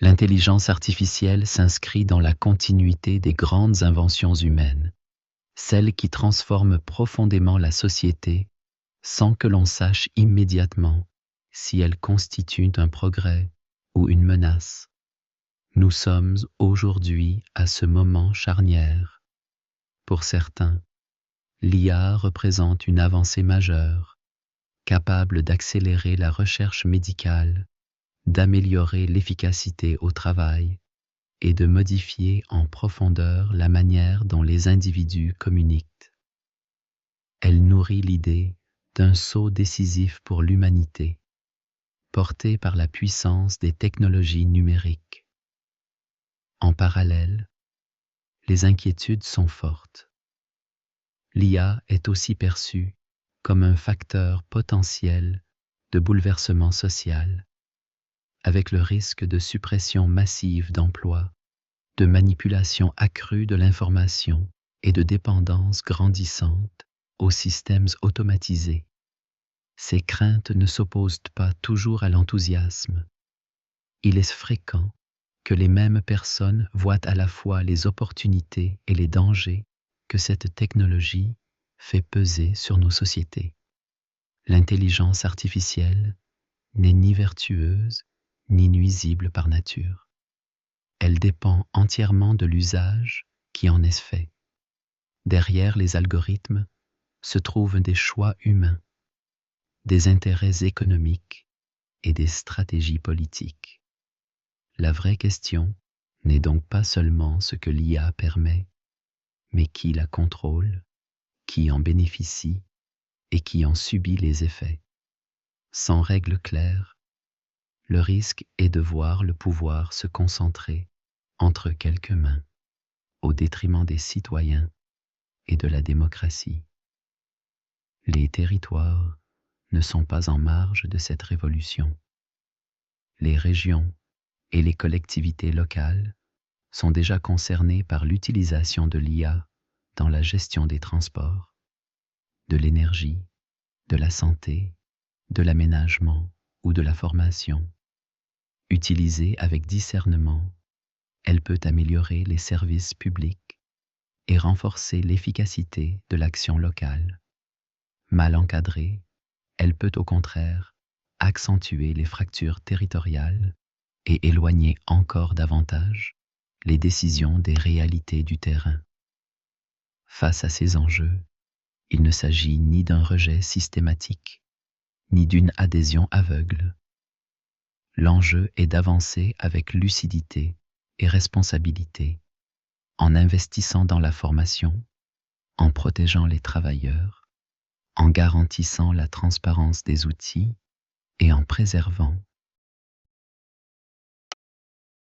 L'intelligence artificielle s'inscrit dans la continuité des grandes inventions humaines, celles qui transforment profondément la société sans que l'on sache immédiatement si elles constituent un progrès ou une menace. Nous sommes aujourd'hui à ce moment charnière. Pour certains, l'IA représente une avancée majeure, capable d'accélérer la recherche médicale, d'améliorer l'efficacité au travail et de modifier en profondeur la manière dont les individus communiquent. Elle nourrit l'idée d'un saut décisif pour l'humanité, porté par la puissance des technologies numériques. En parallèle, les inquiétudes sont fortes. L'IA est aussi perçue comme un facteur potentiel de bouleversement social, avec le risque de suppression massive d'emplois, de manipulation accrue de l'information et de dépendance grandissante aux systèmes automatisés. Ces craintes ne s'opposent pas toujours à l'enthousiasme. Il est fréquent que les mêmes personnes voient à la fois les opportunités et les dangers que cette technologie fait peser sur nos sociétés. L'intelligence artificielle n'est ni vertueuse ni nuisible par nature. Elle dépend entièrement de l'usage qui en est fait. Derrière les algorithmes se trouvent des choix humains, des intérêts économiques et des stratégies politiques. La vraie question n'est donc pas seulement ce que l'IA permet, mais qui la contrôle, qui en bénéficie et qui en subit les effets. Sans règles claires, le risque est de voir le pouvoir se concentrer entre quelques mains, au détriment des citoyens et de la démocratie. Les territoires ne sont pas en marge de cette révolution. Les régions et les collectivités locales sont déjà concernées par l'utilisation de l'IA dans la gestion des transports, de l'énergie, de la santé, de l'aménagement ou de la formation. Utilisée avec discernement, elle peut améliorer les services publics et renforcer l'efficacité de l'action locale. Mal encadrée, elle peut au contraire accentuer les fractures territoriales et éloigner encore davantage les décisions des réalités du terrain. Face à ces enjeux, il ne s'agit ni d'un rejet systématique, ni d'une adhésion aveugle. L'enjeu est d'avancer avec lucidité et responsabilité, en investissant dans la formation, en protégeant les travailleurs, en garantissant la transparence des outils et en préservant